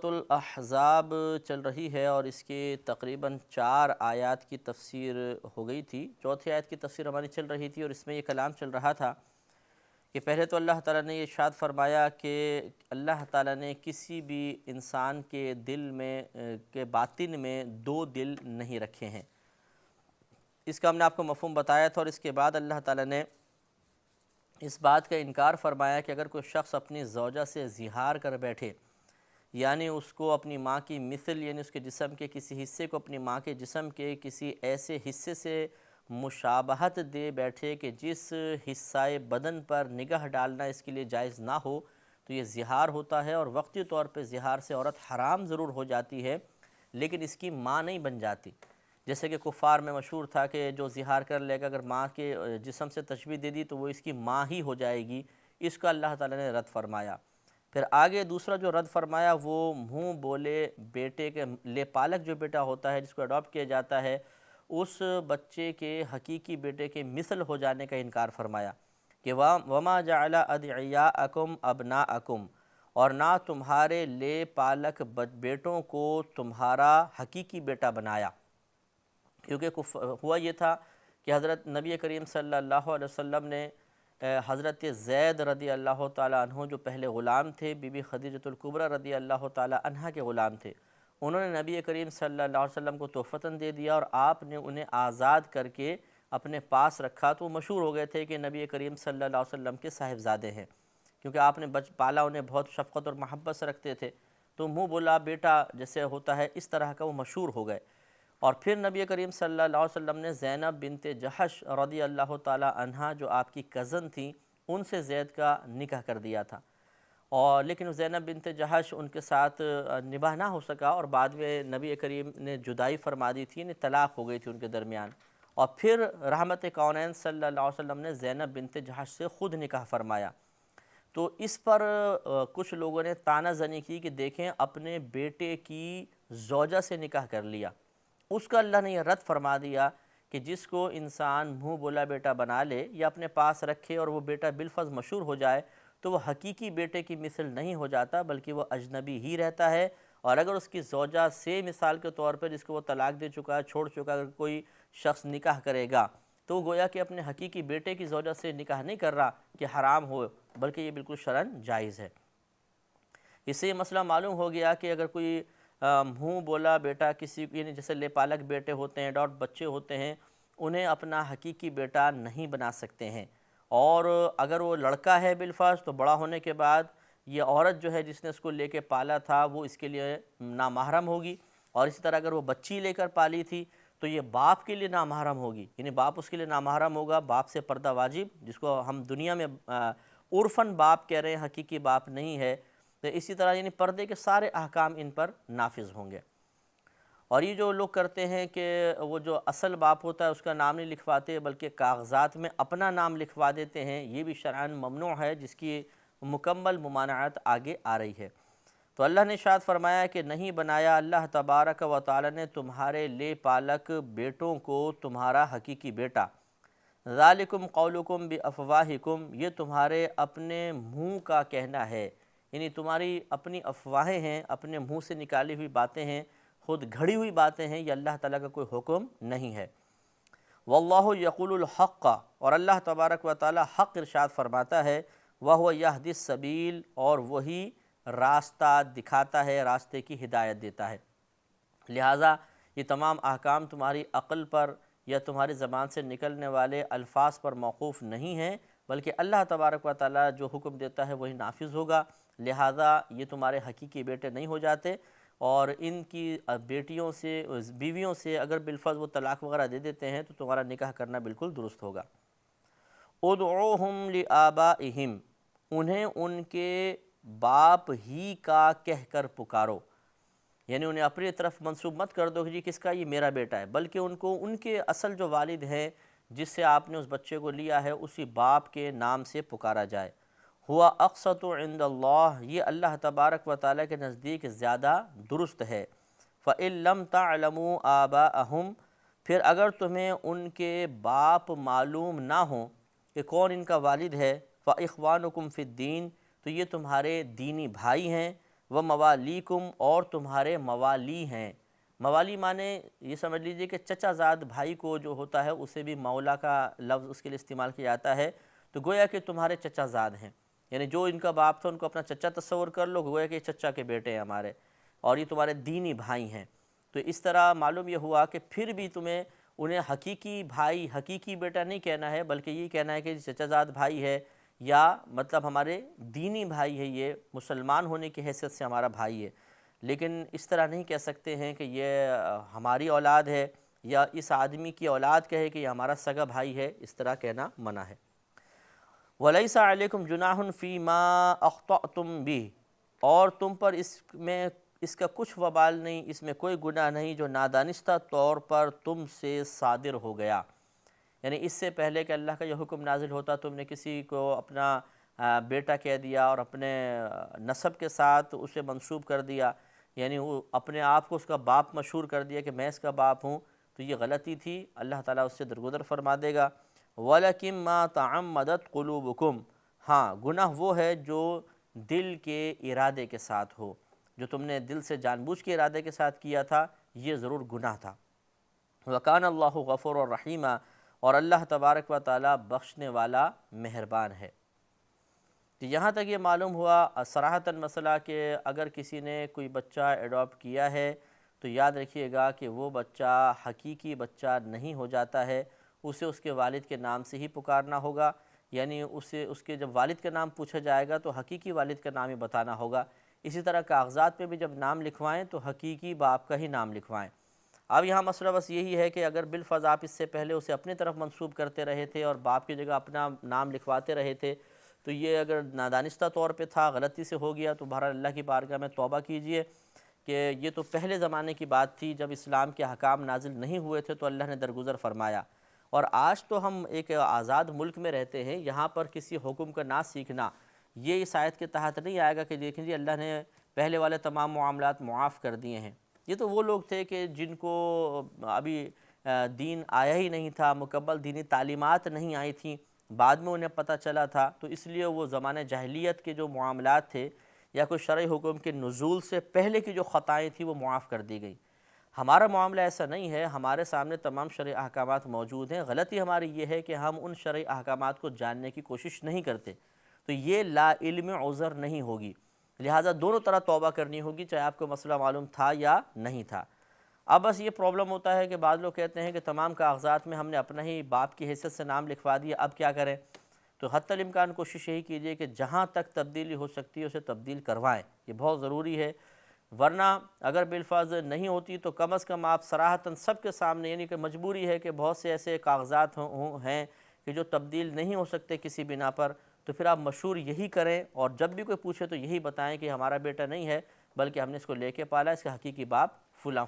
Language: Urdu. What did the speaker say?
الاحزاب چل رہی ہے اور اس کے تقریباً 4 آیات کی تفسیر ہو گئی تھی۔ چوتھی آیت کی تفسیر ہماری چل رہی تھی اور اس میں یہ کلام چل رہا تھا کہ پہلے تو اللہ تعالیٰ نے یہ ارشاد فرمایا کہ اللہ تعالیٰ نے کسی بھی انسان کے دل میں کے باطن میں 2 دل نہیں رکھے ہیں۔ اس کا ہم نے آپ کو مفہوم بتایا تھا، اور اس کے بعد اللہ تعالیٰ نے اس بات کا انکار فرمایا کہ اگر کوئی شخص اپنی زوجہ سے زہار کر بیٹھے، یعنی اس کو اپنی ماں کی مثل، یعنی اس کے جسم کے کسی حصے کو اپنی ماں کے جسم کے کسی ایسے حصے سے مشابہت دے بیٹھے کہ جس حصہ بدن پر نگاہ ڈالنا اس کے لیے جائز نہ ہو، تو یہ زہار ہوتا ہے۔ اور وقتی طور پہ زہار سے عورت حرام ضرور ہو جاتی ہے لیکن اس کی ماں نہیں بن جاتی، جیسے کہ کفار میں مشہور تھا کہ جو زہار کر لے گا اگر ماں کے جسم سے تشبیہ دے دی تو وہ اس کی ماں ہی ہو جائے گی۔ اس کا اللہ تعالیٰ نے رد فرمایا۔ پھر آگے دوسرا جو رد فرمایا وہ منہ بولے بیٹے کے لے پالک جو بیٹا ہوتا ہے جس کو اڈاپٹ کیا جاتا ہے، اس بچے کے حقیقی بیٹے کے مثل ہو جانے کا انکار فرمایا کہ وَمَا جَعَلَ أَدْعِيَاءَكُمْ أَبْنَاءَكُمْ، اور نہ تمہارے لے پالک بیٹوں کو تمہارا حقیقی بیٹا بنایا۔ کیونکہ ہوا یہ تھا کہ حضرت نبی کریم صلی اللہ علیہ وسلم نے حضرت زید رضی اللہ تعالیٰ عنہ جو پہلے غلام تھے، بی بی خدیجۃ الکبریٰ رضی اللہ تعالیٰ عنہ کے غلام تھے، انہوں نے نبی کریم صلی اللہ علیہ وسلم کو تحفتاً دے دیا اور آپ نے انہیں آزاد کر کے اپنے پاس رکھا، تو وہ مشہور ہو گئے تھے کہ نبی کریم صلی اللہ علیہ وسلم کے صاحبزادے ہیں، کیونکہ آپ نے پالا انہیں بہت شفقت اور محبت سے رکھتے تھے، تو منہ بولا بیٹا جیسے ہوتا ہے اس طرح کا وہ مشہور ہو گئے۔ اور پھر نبی کریم صلی اللہ علیہ وسلم نے زینب بنت جحش رضی اللہ تعالیٰ عنہ جو آپ کی کزن تھیں ان سے زید کا نکاح کر دیا تھا، اور لیکن زینب بنت جحش ان کے ساتھ نباہ نہ ہو سکا اور بعد میں نبی کریم نے جدائی فرما دی تھی، یعنی طلاق ہو گئی تھی ان کے درمیان، اور پھر رحمت کونین صلی اللہ علیہ وسلم نے زینب بنت جحش سے خود نکاح فرمایا۔ تو اس پر کچھ لوگوں نے طعنہ زنی کی کہ دیکھیں اپنے بیٹے کی زوجہ سے نکاح کر لیا۔ اس کا اللہ نے یہ رد فرما دیا کہ جس کو انسان منہ بولا بیٹا بنا لے یا اپنے پاس رکھے اور وہ بیٹا بالفرض مشہور ہو جائے تو وہ حقیقی بیٹے کی مثل نہیں ہو جاتا بلکہ وہ اجنبی ہی رہتا ہے، اور اگر اس کی زوجہ سے مثال کے طور پر جس کو وہ طلاق دے چکا ہے، چھوڑ چکا ہے، اگر کوئی شخص نکاح کرے گا تو وہ گویا کہ اپنے حقیقی بیٹے کی زوجہ سے نکاح نہیں کر رہا کہ حرام ہو، بلکہ یہ بالکل شرعاً جائز ہے۔ اس سے یہ مسئلہ معلوم ہو گیا کہ اگر کوئی منہ بولا بیٹا کسی، یعنی جیسے لے پالک بیٹے ہوتے ہیں، اڈاپٹ بچے ہوتے ہیں، انہیں اپنا حقیقی بیٹا نہیں بنا سکتے ہیں، اور اگر وہ لڑکا ہے بالفرض تو بڑا ہونے کے بعد یہ عورت جو ہے جس نے اس کو لے کے پالا تھا وہ اس کے لیے نامحرم ہوگی، اور اسی طرح اگر وہ بچی لے کر پالی تھی تو یہ باپ کے لیے نامحرم ہوگی، یعنی باپ اس کے لیے نامحرم ہوگا، باپ سے پردہ واجب، جس کو ہم دنیا میں عرفاً باپ کہہ رہے ہیں، حقیقی باپ نہیں ہے، تو اسی طرح یعنی پردے کے سارے احکام ان پر نافذ ہوں گے۔ اور یہ جو لوگ کرتے ہیں کہ وہ جو اصل باپ ہوتا ہے اس کا نام نہیں لکھواتے بلکہ کاغذات میں اپنا نام لکھوا دیتے ہیں، یہ بھی شرعاً ممنوع ہے، جس کی مکمل ممانعت آگے آ رہی ہے۔ تو اللہ نے ارشاد فرمایا کہ نہیں بنایا اللہ تبارک و تعالی نے تمہارے لے پالک بیٹوں کو تمہارا حقیقی بیٹا، ذالکم قولکم بافواہکم، یہ تمہارے اپنے منہ کا کہنا ہے، یعنی تمہاری اپنی افواہیں ہیں، اپنے منہ سے نکالی ہوئی باتیں ہیں، خود گھڑی ہوئی باتیں ہیں، یہ اللہ تعالیٰ کا کوئی حکم نہیں ہے۔ واللہ یقول الحق، اور اللہ تبارک و تعالیٰ حق ارشاد فرماتا ہے، وہو یہدی السبیل، اور وہی راستہ دکھاتا ہے، راستے کی ہدایت دیتا ہے۔ لہٰذا یہ تمام احکام تمہاری عقل پر یا تمہاری زبان سے نکلنے والے الفاظ پر موقوف نہیں ہیں، بلکہ اللہ تبارک و تعالیٰ جو حکم دیتا ہے وہی نافذ ہوگا، لہٰذا یہ تمہارے حقیقی بیٹے نہیں ہو جاتے، اور ان کی بیٹیوں سے بیویوں سے اگر بالفرض وہ طلاق وغیرہ دے دیتے ہیں تو تمہارا نکاح کرنا بالکل درست ہوگا۔ ادعوہم لآبائہم، انہیں ان کے باپ ہی کا کہہ کر پکارو، یعنی انہیں اپنی طرف منسوب مت کر دو کہ جی کس کا، یہ میرا بیٹا ہے، بلکہ ان کو ان کے اصل جو والد ہیں جس سے آپ نے اس بچے کو لیا ہے اسی باپ کے نام سے پکارا جائے۔ ہوا اقسط عند اللہ، یہ اللہ تبارک و تعالیٰ کے نزدیک زیادہ درست ہے۔ فَإِن لَمْ تَعْلَمُوا آبَاءَهُمْ، پھر اگر تمہیں ان کے باپ معلوم نہ ہوں کہ کون ان کا والد ہے، فَإِخْوَانُكُمْ فِي الدِّينِ، تو یہ تمہارے دینی بھائی ہیں، و موالیکم، اور تمہارے موالی ہیں۔ موالی معنی یہ سمجھ لیجئے کہ چچا زاد بھائی کو جو ہوتا ہے اسے بھی مولا کا لفظ اس کے لیے استعمال کیا جاتا ہے، تو گویا کہ تمہارے چچا زاد ہیں، یعنی جو ان کا باپ تھا ان کو اپنا چچا تصور کر لو، گویا کہ یہ چچا کے بیٹے ہیں ہمارے، اور یہ تمہارے دینی بھائی ہیں۔ تو اس طرح معلوم یہ ہوا کہ پھر بھی تمہیں انہیں حقیقی بھائی، حقیقی بیٹا نہیں کہنا ہے، بلکہ یہ کہنا ہے کہ چچا زاد بھائی ہے، یا مطلب ہمارے دینی بھائی ہے، یہ مسلمان ہونے کی حیثیت سے ہمارا بھائی ہے، لیکن اس طرح نہیں کہہ سکتے ہیں کہ یہ ہماری اولاد ہے، یا اس آدمی کی اولاد کہے کہ یہ ہمارا سگا بھائی ہے، اس طرح کہنا منع ہے۔ وَلَيْسَ عَلَيْكُمْ جُنَاحٌ فِي مَا أَخْطَأْتُمْ بِهِ، اور تم پر اس کا کچھ وبال نہیں، اس میں کوئی گناہ نہیں جو نادانستہ طور پر تم سے صادر ہو گیا، یعنی اس سے پہلے کہ اللہ کا یہ حکم نازل ہوتا تم نے کسی کو اپنا بیٹا کہہ دیا اور اپنے نسب کے ساتھ اسے منسوب کر دیا، یعنی وہ اپنے آپ کو اس کا باپ مشہور کر دیا کہ میں اس کا باپ ہوں، تو یہ غلطی تھی، اللہ تعالیٰ اس سے درگزر فرما دے گا۔ وَلَكِن مَا تَعَمَّدَتْ قُلُوبُكُمْ، ہاں گناہ وہ ہے جو دل کے ارادے کے ساتھ ہو، جو تم نے دل سے جان بوجھ کے ارادے کے ساتھ کیا تھا، یہ ضرور گناہ تھا۔ وَكَانَ اللَّهُ غَفُورًا رَحِيمًا، اور اللہ تبارک و تعالیٰ بخشنے والا مہربان ہے۔ تو یہاں تک یہ معلوم ہوا صراحتاً مسئلہ کہ اگر کسی نے کوئی بچہ ایڈاپٹ کیا ہے تو یاد رکھیے گا کہ وہ بچہ حقیقی بچہ نہیں ہو جاتا ہے، اسے اس کے والد کے نام سے ہی پکارنا ہوگا، یعنی اس کے جب والد کا نام پوچھا جائے گا تو حقیقی والد کا نام ہی بتانا ہوگا۔ اسی طرح کاغذات پہ بھی جب نام لکھوائیں تو حقیقی باپ کا ہی نام لکھوائیں۔ اب یہاں مسئلہ بس یہی ہے کہ اگر بالفرض آپ اس سے پہلے اسے اپنی طرف منسوب کرتے رہے تھے اور باپ کی جگہ اپنا نام لکھواتے رہے تھے، تو یہ اگر نادانستہ طور پہ تھا، غلطی سے ہو گیا، تو بہرحال اللہ کی بارگاہ میں توبہ کیجئے کہ یہ تو پہلے زمانے کی بات تھی جب اسلام کے احکام نازل نہیں ہوئے تھے تو اللہ نے درگزر فرمایا، اور آج تو ہم ایک آزاد ملک میں رہتے ہیں، یہاں پر کسی حکم کا نہ سیکھنا یہ اس آیت کے تحت نہیں آئے گا کہ دیکھیں جی اللہ نے پہلے والے تمام معاملات معاف کر دیے ہیں۔ یہ تو وہ لوگ تھے کہ جن کو ابھی دین آیا ہی نہیں تھا، مکمل دینی تعلیمات نہیں آئی تھیں، بعد میں انہیں پتہ چلا تھا، تو اس لیے وہ زمانہ جاہلیت کے جو معاملات تھے یا کوئی شرعی حکم کے نزول سے پہلے کی جو خطائیں تھیں وہ معاف کر دی گئی۔ ہمارا معاملہ ایسا نہیں ہے، ہمارے سامنے تمام شرعی احکامات موجود ہیں، غلطی ہماری یہ ہے کہ ہم ان شرعی احکامات کو جاننے کی کوشش نہیں کرتے، تو یہ لا علم عذر نہیں ہوگی، لہٰذا دونوں طرح توبہ کرنی ہوگی، چاہے آپ کو مسئلہ معلوم تھا یا نہیں تھا۔ اب بس یہ پرابلم ہوتا ہے کہ بعض لوگ کہتے ہیں کہ تمام کاغذات میں ہم نے اپنا ہی باپ کی حیثیت سے نام لکھوا دیا، اب کیا کریں؟ تو حتی الامکان کوشش یہی کیجئے کہ جہاں تک تبدیلی ہو سکتی ہے اسے تبدیل کروائیں، یہ بہت ضروری ہے، ورنہ اگر بالفرض نہیں ہوتی تو کم از کم آپ صراحتاً سب کے سامنے، یعنی کہ مجبوری ہے کہ بہت سے ایسے کاغذات ہیں کہ جو تبدیل نہیں ہو سکتے کسی بنا پر، تو پھر آپ مشہور یہی کریں، اور جب بھی کوئی پوچھے تو یہی بتائیں کہ ہمارا بیٹا نہیں ہے بلکہ ہم نے اس کو لے کے پالا، اس کا حقیقی باپ فلاں